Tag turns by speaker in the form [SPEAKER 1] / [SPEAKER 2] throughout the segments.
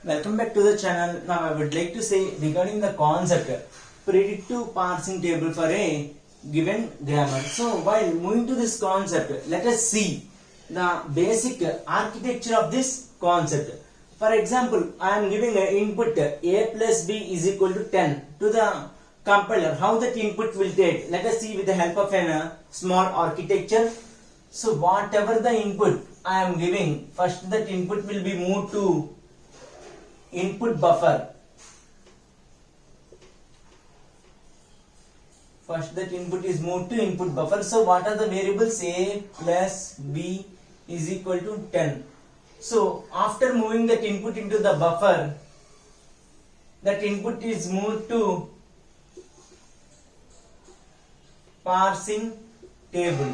[SPEAKER 1] Welcome back to the channel. Now I would like to say regarding the concept predictive parsing table for a given grammar. So while moving to this concept, let us see the basic architecture of this concept. For example, I am giving an input a plus b is equal to 10 to the compiler. How that input will take? Let us see with the help of a small architecture. So whatever the input I am giving, first that input will be moved to input buffer. First that input is moved to input buffer. So what are the variables? A plus b is equal to 10. So after moving that input into the buffer, that input is moved to parsing table.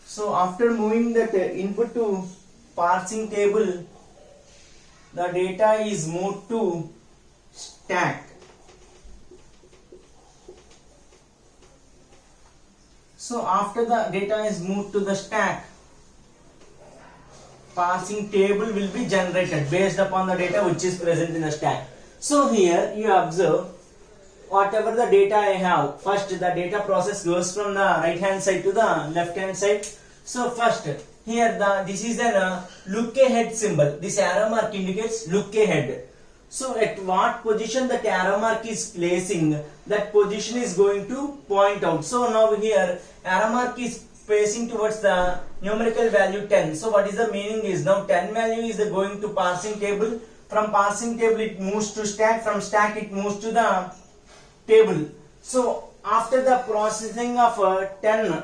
[SPEAKER 1] So after moving that input to parsing table, the data is moved to stack. So after the data is moved to the stack, parsing table will be generated based upon the data which is present in the stack. So here you observe whatever the data I have, first the data process goes from the right hand side to the left hand side. So first here this is a look ahead symbol. This arrow mark indicates look ahead. So at what position that arrow mark is placing, that position is going to point out. So now here arrow mark is facing towards the numerical value 10. So what is the meaning is, now 10 value is going to parsing table. From parsing table it moves to stack. From stack it moves to the table. So after the processing of 10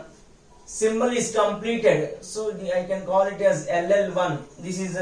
[SPEAKER 1] symbol is completed, so I can call it as LL1. This is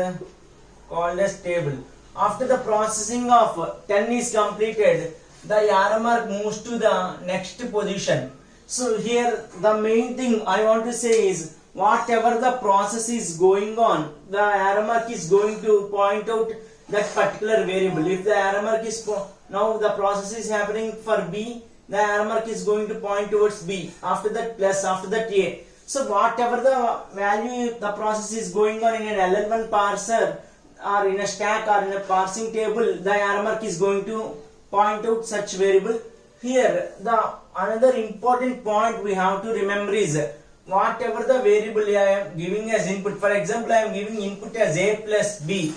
[SPEAKER 1] called as table. After the processing of 10 is completed, the arrow mark moves to the next position. So here the main thing I want to say is, whatever the process is going on, the arrow mark is going to point out that particular variable. If the arrow mark is now the process is happening for B, the arrow mark is going to point towards B. After that plus, after that A. So whatever the value the process is going on in an LL1 parser or in a stack or in a parsing table, the arrow mark is going to point out such variable. Here the another important point we have to remember is, whatever the variable I am giving as input, for example I am giving input as A plus B.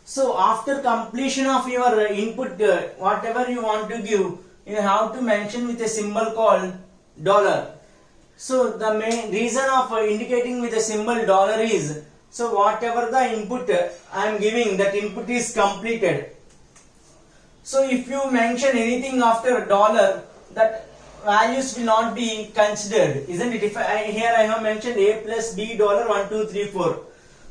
[SPEAKER 1] So after completion of your input, whatever you want to give, you have to mention with a symbol called dollar. So the main reason of indicating with a symbol dollar is, so whatever the input I am giving, that input is completed. So if you mention anything after dollar, that values will not be considered, isn't it? If here I have mentioned A plus B dollar 1 2 3 4.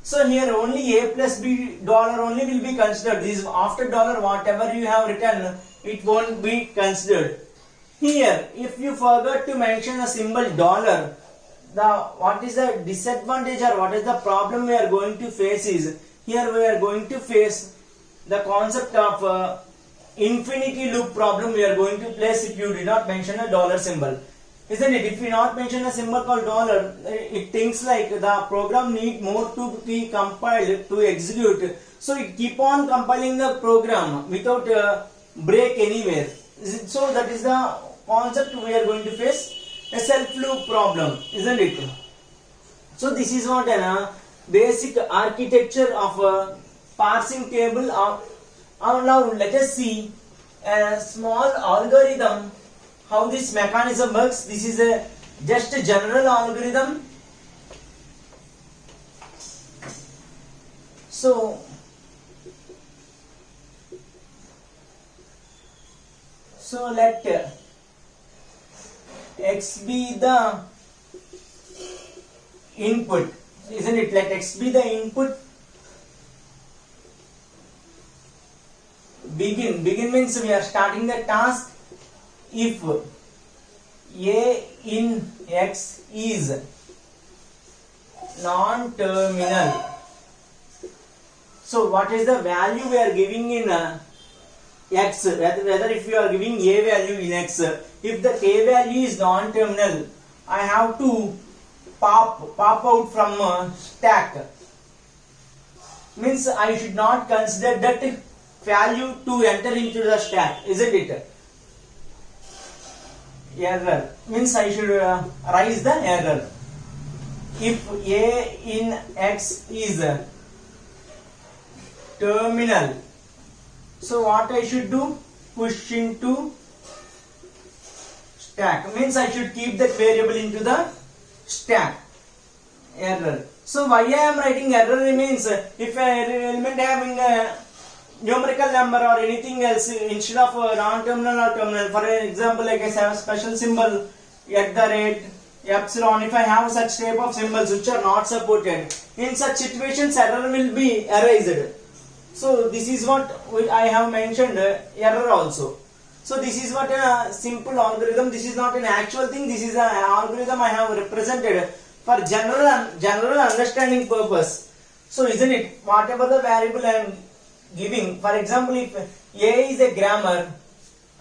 [SPEAKER 1] So here only A plus B dollar only will be considered. This is after dollar, whatever you have written, it won't be considered. Here if you forgot to mention a symbol dollar, what is the disadvantage or what is the problem we are going to face is, here we are going to face the concept of infinity loop problem we are going to place if you did not mention a dollar symbol, isn't it? If you not mention a symbol called dollar, it thinks like the program need more to be compiled to execute, so it keep on compiling the program without break anywhere. So that is the concept we are going to face, a self loop problem, isn't it? So this is what a basic architecture of a parsing table. Now let us see a small algorithm, how this mechanism works. This is just a general algorithm. So let x be the input, isn't it? Let x be the input. Begin means we are starting the task. If A in X is non-terminal, so what is the value we are giving in X? Whether if you are giving A value in X, if the A value is non-terminal, I have to pop out from stack. means I should not consider that value to enter into the stack, isn't it? Error means I should raise the error. If A in X is terminal, so what I should do? Push into stack, means I should keep that variable into the stack. Error. So why I am writing error means if an element having a numerical number or anything else instead of non-terminal or terminal, for example, like I have a special symbol at the rate epsilon, if I have such type of symbols which are not supported, in such situations error will be erased. So this is what I have mentioned, error also. So this is what a simple algorithm, this is not an actual thing, this is an algorithm I have represented for general understanding purpose. So isn't it, whatever the variable I am giving, for example, if A is a grammar,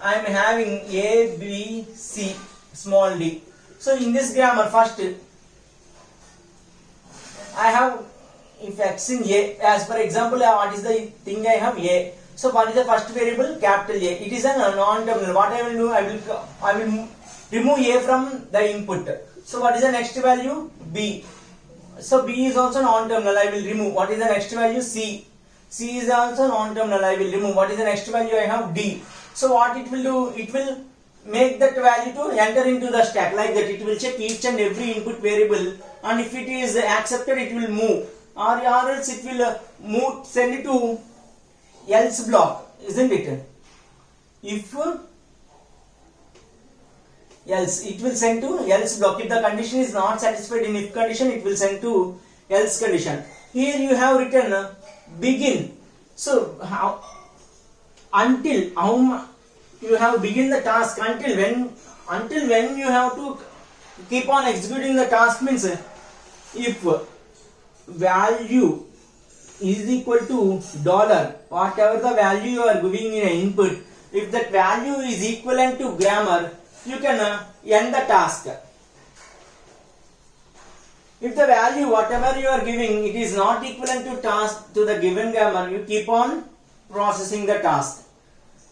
[SPEAKER 1] I am having A, B, C, small d. So in this grammar, first I have, if X in A, as per example, what is the thing I have? A. So what is the first variable? Capital A. It is a non-terminal. What I will do? I will remove A from the input. So what is the next value? B. So B is also non-terminal. I will remove. What is the next value? C. C is also non-terminal. I will remove. What is the next value? I have D. So what it will do? It will make that value to enter into the stack, like that. It will check each and every input variable, and if it is accepted, it will move, or else it will move, send it to else block, isn't it? If else, it will send to else block. If the condition is not satisfied in if condition, it will send to else condition. Here you have written begin. So how, until how you have begin the task, until when you have to keep on executing the task, means if value is equal to dollar, whatever the value you are giving in an input, if that value is equivalent to grammar, you can end the task. If the value whatever you are giving, it is not equivalent to task to the given grammar, you keep on processing the task.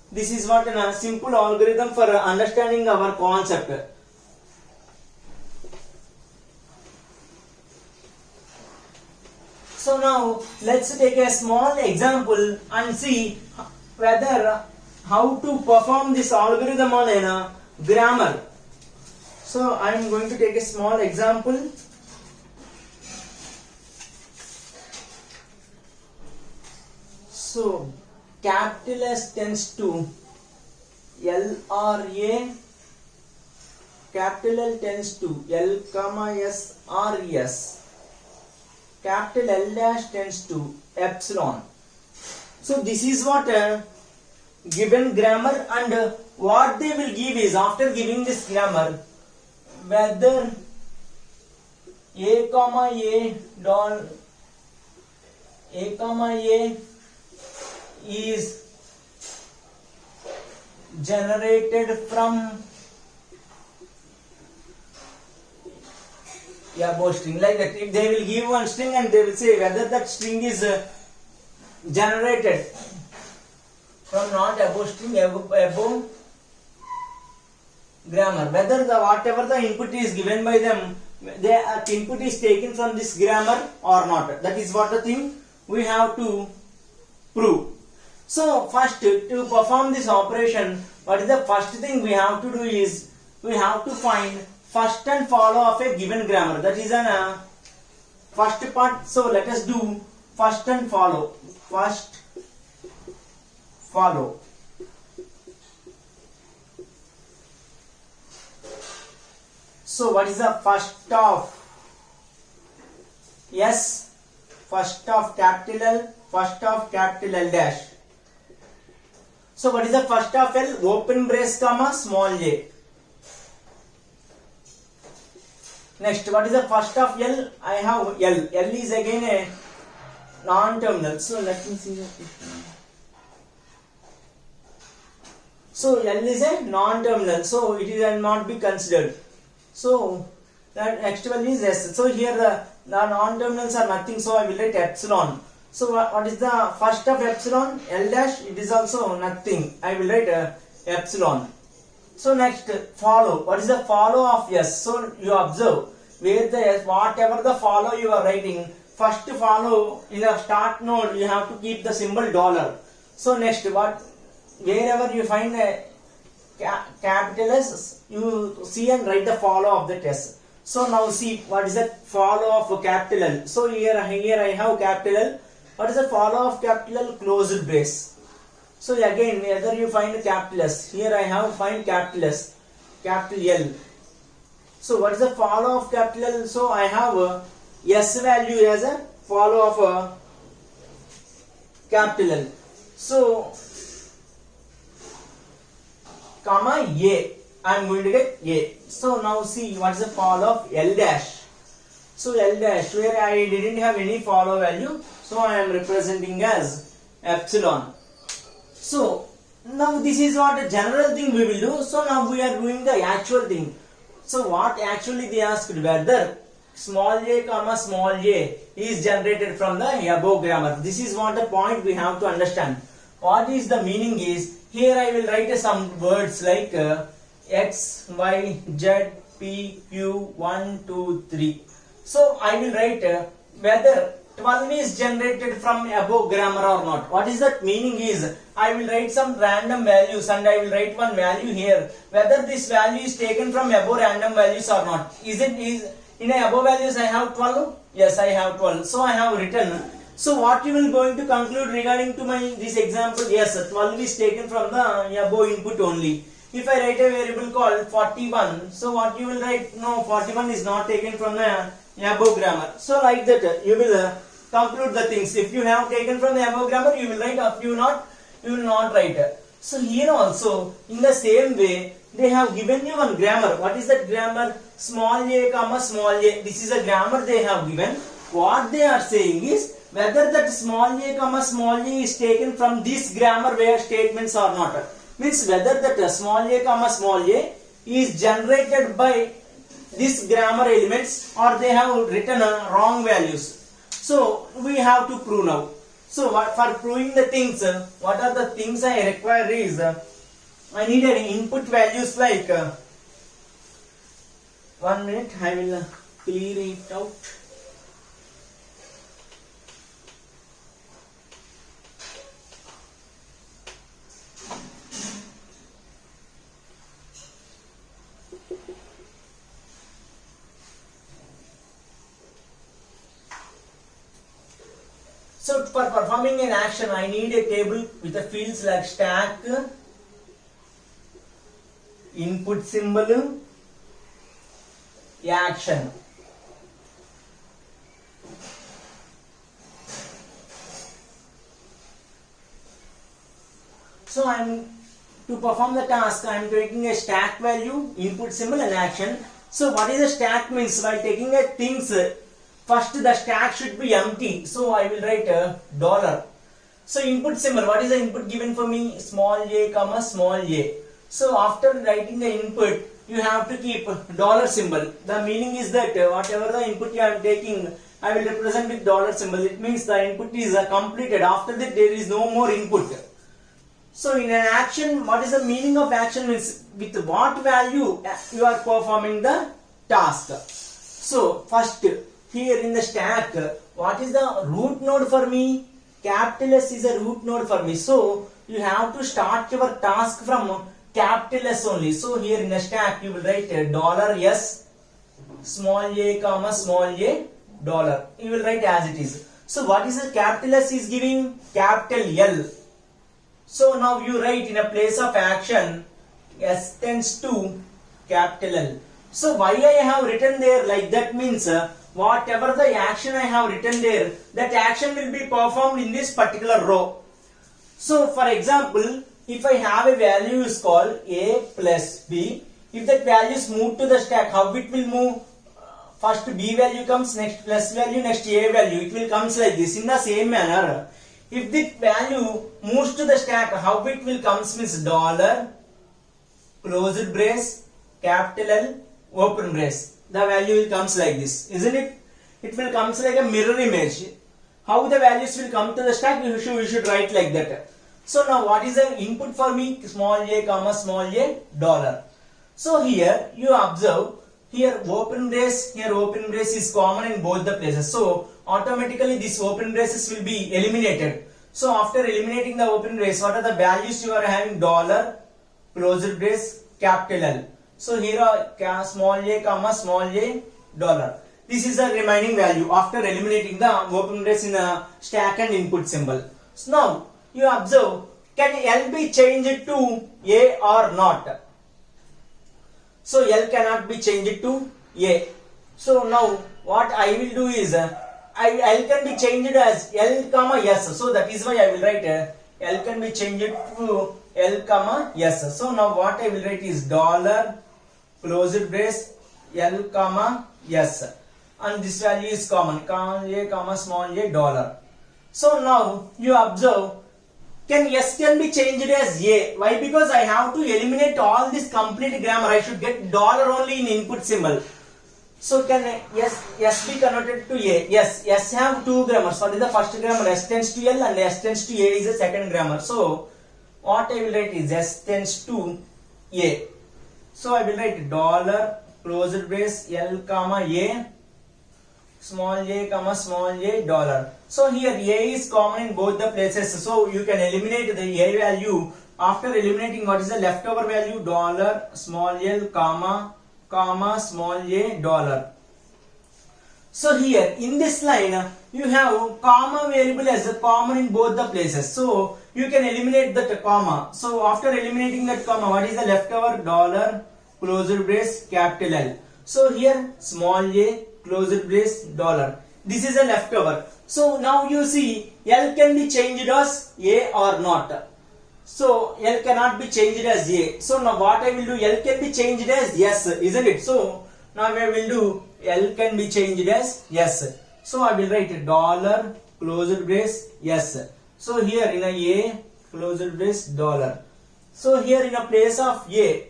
[SPEAKER 1] This is what a simple algorithm for understanding our concept. So now let's take a small example and see whether how to perform this algorithm on a grammar. So I am going to take a small example. So capital S tends to L or A, capital L tends to L comma S or S, capital L dash tends to epsilon. So this is what a given grammar, and what they will give is, after giving this grammar, whether A comma A is generated from above string, like that. If they will give one string and they will say whether that string is generated from not above string, above grammar, whether the whatever the input is given by them, the input is taken from this grammar or not. That is what the thing we have to prove. So first, to perform this operation, what is the first thing we have to do is, we have to find first and follow of a given grammar. That is an first part. So let us do first and follow. First follow. So what is the first of S, first of capital L, first of capital L dash. So what is the first of L? Open brace comma small a. Next, what is the first of L? I have L. L is again a non-terminal. So let me see that. So L is a non-terminal. So it will not be considered. So that next value is S. So here the non-terminals are nothing. So I will write epsilon. So what is the first of epsilon? L dash. It is also nothing. I will write epsilon. So next follow. What is the follow of S? So you observe where the S, whatever the follow you are writing, first follow in the start node you have to keep the symbol dollar. So next what, wherever you find a capital S, you see and write the follow of that S. So now see what is the follow of capital L. So here I have capital L. What is the follow of capital L? Closed brace. So again, whether you find a capital S, here I have find capital S, capital L. So what is the follow of capital L? So I have a S value as a follow of a capital L. So comma A, I am going to get A. So now see what is the follow of L dash. So L dash, where I didn't have any follow value, so I am representing as epsilon. So now this is what a general thing we will do. So now we are doing the actual thing. So what actually they asked, whether small a comma small a is generated from the above grammar. This is what the point we have to understand. What is the meaning is, here I will write some words like x, y, z, p, q, 1, 2, 3. So I will write whether 12 is generated from above grammar or not. What is that meaning is, I will write some random values and I will write one value here. Whether this value is taken from above random values or not. Is in above values I have 12? Yes, I have 12. So I have written. So what you will going to conclude regarding to this example? Yes, 12 is taken from the above input only. If I write a variable called 41, so what you will write? No, 41 is not taken from the above grammar. So like that you will conclude the things. If you have taken from the above grammar, you will write. If you not, you will not write. So here also in the same way they have given you one grammar. What is that grammar? Small a comma small a. This is a grammar they have given. What they are saying is whether that small a comma small a is taken from this grammar where statements or not. Means whether that small a comma small a is generated by this grammar elements or they have written wrong values. So we have to prove now. So for proving the things, what are the things I require is, I need an input values like 1 minute, I will clear it out. So for performing an action, I need a table with the fields like stack, input symbol, action. So to perform the task, I am taking a stack value, input symbol and action. So what is a stack means? While taking a things, first the stack should be empty. So I will write a dollar. So input symbol, what is the input given for me? Small a comma small a. So after writing the input, you have to keep dollar symbol. The meaning is that whatever the input you are taking, I will represent with dollar symbol. It means the input is completed. After that there is no more input. So in an action, what is the meaning of action means with what value you are performing the task. So first here in the stack, what is the root node for me? Capital S is a root node for me. So you have to start your task from capital S only. So here in the stack you will write $S small a comma small a dollar. You will write as it is. So what is the capital S is giving? Capital L. So now you write in a place of action S tends to capital L. So why I have written there like that means whatever the action I have written there, that action will be performed in this particular row. So for example, if I have a value is called a plus b, if that value is moved to the stack, how it will move? First b value comes, next plus value, next a value. It will comes like this. In the same manner, if the value moves to the stack, how it will comes means dollar, closed brace, capital L, open brace. The value will comes like this, isn't it? It will comes like a mirror image. how the values will come to the stack, you should write like that. So now what is the input for me? Small a comma small a dollar. So here you observe, here open brace is common in both the places. So automatically this open braces will be eliminated. So after eliminating the open brace, what are the values you are having? Dollar, closed brace, capital L. So here are small a comma small a dollar. This is the remaining value after eliminating the open brace in a stack and input symbol. So now you observe, can L be changed to A or not? So L cannot be changed to A. So now what I will do is, L can be changed as L comma S. So that is why I will write L can be changed to L comma S. So now what I will write is dollar, closed brace, L comma S. And this value is common, a comma small a dollar. So now you observe, can S can be changed as A? Why? Because I have to eliminate all this complete grammar. I should get dollar only in input symbol. So can S be converted to A? Yes, S have two grammars. What is the first grammar? S tends to L and S tends to A is the second grammar. So what I will write is S tends to A. So I will write dollar, closed brace, L comma A, small a comma small a dollar. So here A is common in both the places. So you can eliminate the A value. After eliminating, what is the leftover value? Dollar, small l, comma small a dollar. So here in this line you have comma variable as a common in both the places. So you can eliminate that comma. So after eliminating that comma, what is the leftover? Dollar, closed brace, capital L. So here small a, closed brace, dollar. This is a leftover. So now you see L can be changed as A or not. So L cannot be changed as A. So now what I will do, L can be changed as S, isn't it? So now I will do L can be changed as S. So I will write dollar, closed brace, S. So here in a closed brace, dollar. So here in a place of A,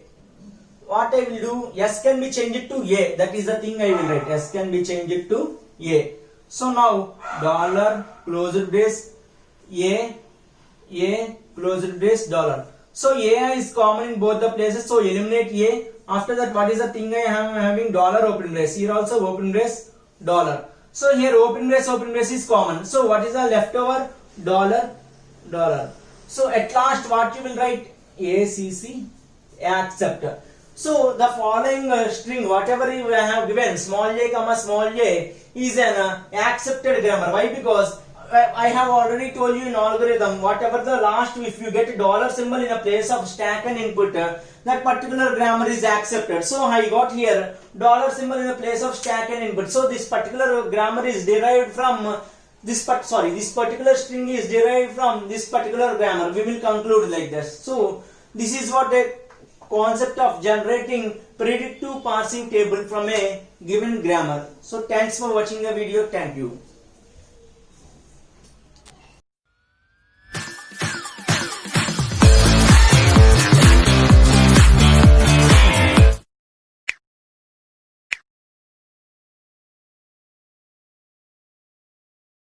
[SPEAKER 1] what I will do, S can be changed to A. That is the thing I will write. S can be changed to A. So now dollar, closed brace, A, closed brace, dollar. So A is common in both the places. So eliminate A. After that, what is the thing I am having? Dollar, open brace. Here also open brace, dollar. So here open brace is common. So what is the leftover? Dollar, dollar. So at last what you will write? ACC, accept. So the following string, whatever you have given, small a comma small a, is an accepted grammar. Why? Because I have already told you in algorithm, whatever the last, if you get a dollar symbol in a place of stack and input, that particular grammar is accepted. So I got here dollar symbol in a place of stack and input. So this particular grammar is derived from this particular string is derived from this particular grammar. We will conclude like this. So this is what the concept of generating predictive parsing table from a given grammar. So thanks for watching the video. Thank you.